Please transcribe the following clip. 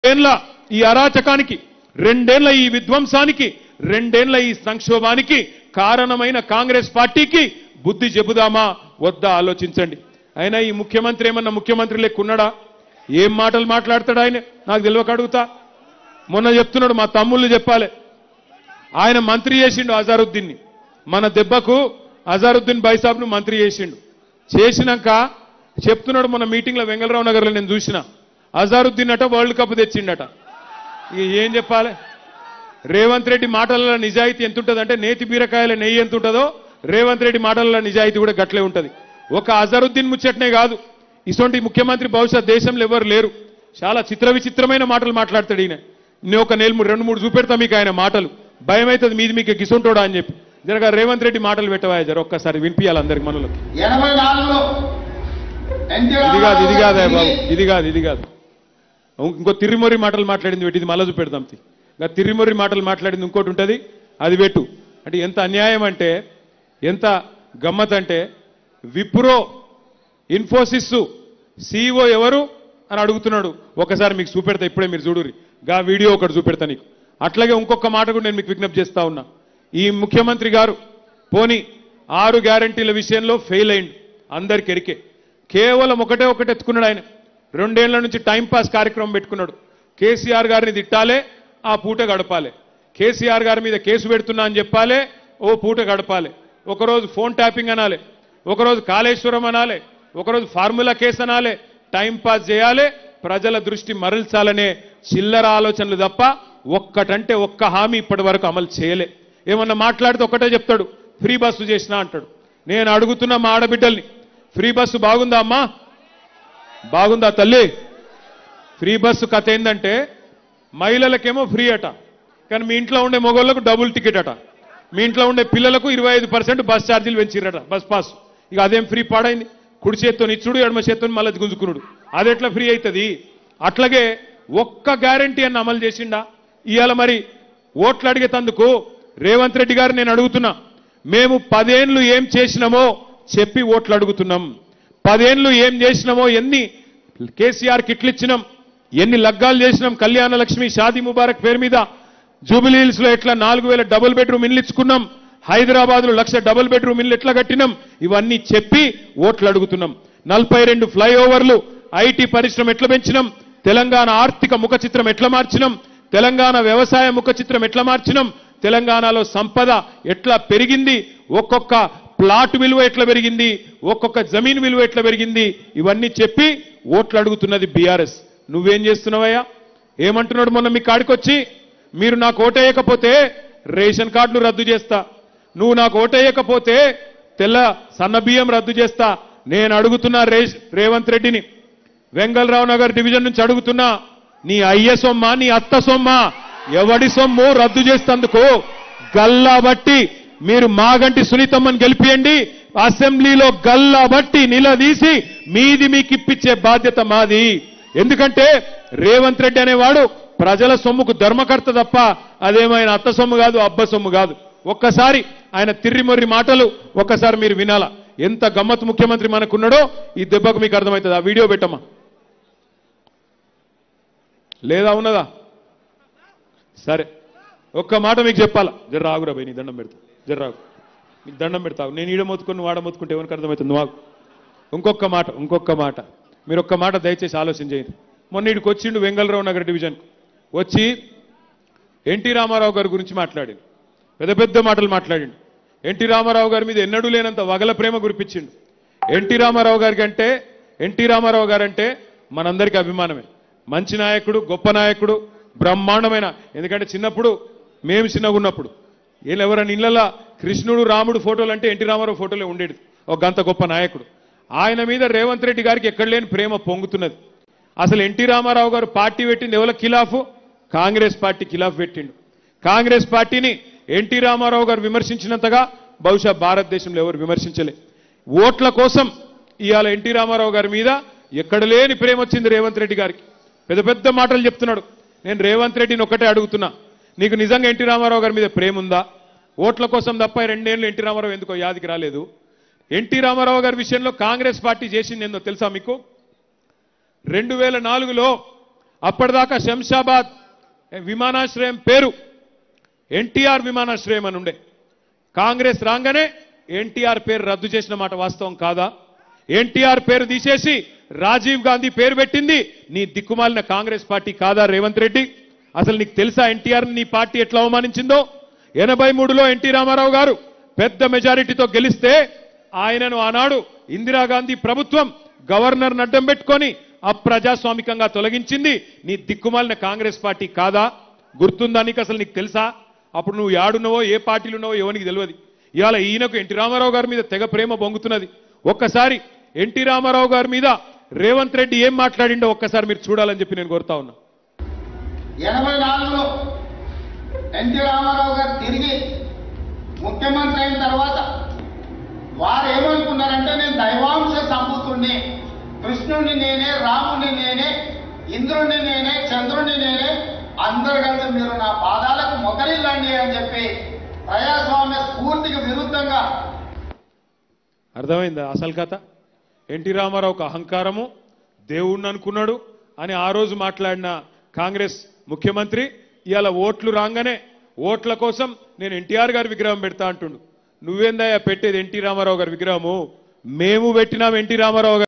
రెండేళ్ల ఈ అరాచకానికి, రెండేళ్ల ఈ విధ్వంసానికి, రెండేళ్ల ఈ సంక్షోభానికి కారణమైన కాంగ్రెస్ పార్టీకి బుద్ధి చెబుదామా వద్దా ఆలోచించండి. అయినా ఈ ముఖ్యమంత్రి ఏమన్నా ముఖ్యమంత్రి లెక్కున్నాడా? ఏం మాటలు మాట్లాడతాడు ఆయన? నాకు తెలియక అడుగుతా. మొన్న చెప్తున్నాడు మా తమ్ముళ్ళు చెప్పాలి, ఆయన మంత్రి చేసిండు అజారుద్దీన్ని. మన దెబ్బకు అజారుద్దీన్ బైసాబ్ను మంత్రి చేసిండు. చేసినాక చెప్తున్నాడు మొన్న మీటింగ్లో వెంగళరావు నగర్లో నేను చూసిన, అజారుద్దీన్ అట వరల్డ్ కప్ తెచ్చిండట. ఇక ఏం చెప్పాలి? రేవంత్ రెడ్డి మాటలలో నిజాయితీ ఎంత ఉంటుందంటే నేతి బీరకాయల నెయ్యి ఎంత ఉంటుందో రేవంత్ రెడ్డి మాటలలో నిజాయితీ కూడా గట్లే ఉంటుంది. ఒక అజరుద్దీన్ ముచ్చట్నే కాదు, ఇటువంటి ముఖ్యమంత్రి బహుశా దేశంలో ఎవరు లేరు. చాలా చిత్ర విచిత్రమైన మాటలు మాట్లాడతాడు ఈయన. నేను ఒక రెండు మూడు చూపెడతా మీకు ఆయన మాటలు, భయం అవుతుంది మీది మీకు గిసుంటోడా అని చెప్పి. జరగా రేవంత్ రెడ్డి మాటలు పెట్టవా జర ఒక్కసారి వినిపించాలి అందరికి మనలోకి. ఇది కాదు ఇంకో తిరిమొరి మాటలు మాట్లాడింది పెట్టి ఇది మళ్ళా చూపెడతాం. తిరిమొరి మాటలు మాట్లాడింది ఇంకోటి ఉంటుంది, అది పెట్టు. అంటే ఎంత అన్యాయం అంటే, ఎంత గమ్మత్ అంటే, విప్రో ఇన్ఫోసిస్ CEO ఎవరు అని అడుగుతున్నాడు. ఒకసారి మీకు చూపెడతా, ఇప్పుడే మీరు చూడురి. గా వీడియో ఒకటి చూపెడతా నీకు. అట్లాగే ఇంకొక మాట కూడా నేను మీకు విజ్ఞప్తి చేస్తా ఉన్నా. ఈ ముఖ్యమంత్రి గారు పోని 6 గ్యారంటీల విషయంలో ఫెయిల్ అయింది, అందరికి ఎరికే. కేవలం ఒకటే ఎత్తుకున్నాడు ఆయన. 2 ఏళ్ల నుంచి టైంపాస్ కార్యక్రమం పెట్టుకున్నాడు. కేసీఆర్ గారిని తిట్టాలే, ఆ పూట గడపాలి. కేసీఆర్ గారి మీద కేసు పెడుతున్నా అని చెప్పాలి, ఓ పూట గడపాలి. ఒకరోజు ఫోన్ ట్యాపింగ్ అనాలి, ఒకరోజు కాళేశ్వరం అనాలి, ఒకరోజు ఫార్ములా కేసు అనాలి. టైంపాస్ చేయాలి, ప్రజల దృష్టి మరల్చాలనే చిల్లర ఆలోచనలు తప్ప ఒక్కటంటే ఒక్క హామీ ఇప్పటి వరకు అమలు చేయలే. ఏమన్నా మాట్లాడితే ఒకటే చెప్తాడు, ఫ్రీ బస్సు చేసినా అంటాడు. నేను అడుగుతున్నా మా ఆడబిడ్డల్ని, ఫ్రీ బస్సు బాగుందా అమ్మా? బాగుందా తల్లి? ఫ్రీ బస్సు కథ ఏంటంటే మహిళలకేమో ఫ్రీ అట, కానీ మీ ఇంట్లో ఉండే మగవాళ్ళకు డబుల్ టికెట్ అట. మీ ఇంట్లో ఉండే పిల్లలకు 25% బస్ ఛార్జీలు పెంచిరట, బస్ పాస్. ఇక అదేం ఫ్రీ పాడైంది? కుడి చేత్తో ఇచ్చుడు, ఎడమ చేత్తో మళ్ళీ గుంజుకున్నాడు. అదెట్లా ఫ్రీ అవుతుంది? అట్లాగే ఒక్క గ్యారంటీ అన్న అమలు చేసిండా? ఇవాళ మరి ఓట్లు అడిగేతందుకు రేవంత్ రెడ్డి గారు నేను అడుగుతున్నా, మేము 10 ఏళ్ళు ఏం చేసినామో చెప్పి ఓట్లు అడుగుతున్నాం. 10 ఏళ్ళు ఏం చేసినామో, ఎన్ని కేసీఆర్ కిట్లు ఇచ్చినాం, ఎన్ని లగ్గాలు చేసినాం, కళ్యాణ లక్ష్మి షాదీ ముబారక్ పేరు మీద జూబిలీ హిల్స్ లో ఎట్లా 4000 డబుల్ బెడ్రూమ్ ఇల్లు ఇచ్చుకున్నాం, హైదరాబాద్ లో 1,00,000 డబుల్ బెడ్రూమ్ ఇల్లు ఎట్లా కట్టినాం, ఇవన్నీ చెప్పి ఓట్లు అడుగుతున్నాం. 42 ఫ్లైఓవర్లు, ఐటీ పరిశ్రమ ఎట్లా పెంచినాం, తెలంగాణ ఆర్థిక ముఖ చిత్రం ఎట్లా మార్చినాం, తెలంగాణ వ్యవసాయ ముఖ చిత్రం ఎట్లా మార్చినాం, తెలంగాణలో సంపద ఎట్లా పెరిగింది, ఒక్కొక్క ప్లాట్ విలువ ఎట్లా పెరిగింది, ఒక్కొక్క జమీన్ విలువ ఎట్లా పెరిగింది, ఇవన్నీ చెప్పి ఓట్లు అడుగుతున్నది బీఆర్ఎస్. నువ్వేం చేస్తున్నావయ్యా? ఏమంటున్నాడు మొన్న మీ కాడికొచ్చి, మీరు నాకు ఓటేయకపోతే రేషన్ కార్డులు రద్దు చేస్తా, నువ్వు నాకు ఓటేయకపోతే తెల్ల సన్న బియ్యం రద్దు చేస్తా. నేను అడుగుతున్నా రేవంత్ రెడ్డిని, వెంగళరావు నగర్ డివిజన్ నుంచి అడుగుతున్నా, నీ అయ్య సొమ్మ, నీ అత్త సొమ్మ, ఎవడి సొమ్ము రద్దు చేస్తందుకు గల్లా బట్టి మీరు మాగంటి సునీతమ్మని గెలిపియండి. అసెంబ్లీలో గల్లా బట్టి నిలదీసి మీది మీకు ఇప్పించే బాధ్యత మాది. ఎందుకంటే రేవంత్ రెడ్డి అనేవాడు ప్రజల సొమ్ముకు ధర్మకర్త తప్ప అదేమైనా అత్త సొమ్ము కాదు, అబ్బ సొమ్ము కాదు. ఒక్కసారి ఆయన తిర్రిమొర్రి మాటలు ఒక్కసారి మీరు వినాలా. ఎంత గమ్మత్ ముఖ్యమంత్రి మనకున్నాడో ఈ దెబ్బకు మీకు అర్థమవుతుంది. ఆ వీడియో పెట్టమ్మా. లేదా ఉన్నదా? సరే, ఒక్క మాట మీకు చెప్పాలా. జర రాగురా భయ్, నీ దండం పెడతా, జర రాగు, నీకు దండం పెడతావు. నేను ఈడ మొత్తుకొని నువ్వు ఆడ మొత్తుకుంటే ఎవరికి అర్థమవుతుంది? నువ్వు ఇంకొక మాట మీరు ఒక్క మాట దయచేసి ఆలోచన చేయండి. మొన్న ఇడికి వచ్చిండు వెంగళరావు నగర్ డివిజన్ వచ్చి ఎన్టీ రామారావు గారి గురించి మాట్లాడిండు, పెద్ద మాటలు మాట్లాడిండు. ఎన్టీ రామారావు గారి మీద ఎన్నడూ లేనంత వగల ప్రేమ కురిపించిండు. ఎన్టీ రామారావు గారంటే మనందరికీ అభిమానమే. మంచి నాయకుడు, గొప్ప నాయకుడు, బ్రహ్మాండమైన. ఎందుకంటే చిన్నప్పుడు మేము చిన్నగా ఉన్నప్పుడు ఎవరైనా ఇళ్లలో కృష్ణుడు రాముడు ఫోటోలు అంటే ఎన్టీ రామారావు ఫోటోలే ఉండేది. ఒక గంత గొప్ప నాయకుడు. ఆయన మీద రేవంత్ రెడ్డి గారికి ఎక్కడ లేని ప్రేమ పొంగుతున్నది. అసలు ఎన్టీ రామారావు గారు పార్టీ పెట్టింది ఎవరి ఖిలాఫు? కాంగ్రెస్ పార్టీ ఖిలాఫ్ పెట్టిండు. కాంగ్రెస్ పార్టీని ఎన్టీ రామారావు గారు విమర్శించినంతగా బహుశా భారతదేశంలో ఎవరు విమర్శించలే. ఓట్ల కోసం ఇవాళ ఎన్టీ రామారావు గారి మీద ఎక్కడ లేని ప్రేమ వచ్చింది రేవంత్ రెడ్డి గారికి. పెద్ద మాటలు చెప్తున్నాడు. నేను రేవంత్ రెడ్డిని ఒకటే అడుగుతున్నా, నీకు నిజంగా ఎన్టీ రామారావు గారి మీద ప్రేమ ఉందా? ఓట్ల కోసం తప్ప 2 ఏళ్ళు ఎన్టీ రామారావు ఎందుకో యాదికి రాలేదు. ఎన్టీ రామారావు గారి విషయంలో కాంగ్రెస్ పార్టీ చేసింది ఏందో తెలుసా మీకు? 2004లో అప్పటిదాకా శంషాబాద్ విమానాశ్రయం పేరు ఎన్టీఆర్ విమానాశ్రయం అని ఉండే. కాంగ్రెస్ రాగానే ఎన్టీఆర్ పేరు రద్దు చేసిన మాట వాస్తవం కాదా? ఎన్టీఆర్ పేరు తీసేసి రాజీవ్ గాంధీ పేరు పెట్టింది నీ దిక్కుమాలిన కాంగ్రెస్ పార్టీ కాదా రేవంత్ రెడ్డి? అసలు నీకు తెలుసా ఎన్టీఆర్ నీ పార్టీ ఎట్లా అవమానించిందో? 83లో ఎన్టీ రామారావు గారు పెద్ద మెజారిటీతో గెలిస్తే ఆయనను ఆనాడు ఇందిరాగాంధీ ప్రభుత్వం గవర్నర్ అడ్డం పెట్టుకొని అప్రజాస్వామికంగా తొలగించింది నీ దిక్కుమాలిన కాంగ్రెస్ పార్టీ కాదా? గుర్తుందా నీకు? అసలు నీకు తెలుసా? అప్పుడు నువ్వు యాడున్నావో ఏ పార్టీలు ఉన్నావో ఎవరికి తెలియదు. ఇవాళ ఈయనకు ఎన్టీ రామారావు గారి మీద తెగ ప్రేమ పొంగుతున్నది. ఒక్కసారి ఎన్టీ రామారావు గారి మీద రేవంత్ రెడ్డి ఏం మాట్లాడిండో ఒక్కసారి మీరు చూడాలని చెప్పి నేను కోరుతా ఉన్నా. 84లో ఎన్టీ రామారావు గారు తిరిగి ముఖ్యమంత్రి అయిన తర్వాత వారు ఏమనుకున్నారంటే నేను దైవాంశ సంభూతుణ్ణి, కృష్ణుడిని నేనే, రాముడిని నేనే, ఇంద్రుడిని నేనే, చంద్రుడిని నేనే, అందరు కలిసి మీరు నా పాదాలకు మొకరిల్లండి అని చెప్పి ప్రజాస్వామ్య స్ఫూర్తికి విరుద్ధంగా. అర్థమైందా అసలు కథ? ఎన్టీ రామారావు ఒక అహంకారము, దేవుణ్ణి అనుకున్నాడు అని ఆ రోజు మాట్లాడిన కాంగ్రెస్ ముఖ్యమంత్రి ఇవాళ ఓట్లు రాగానే ఓట్ల కోసం నేను ఎన్టీఆర్ గారి విగ్రహం పెడతా అంటుండు. నువ్వేందయ్యా పెట్టేది ఎన్టీ రామారావు గారి విగ్రహము? మేము పెట్టినాం ఎన్టీ రామారావు గారు.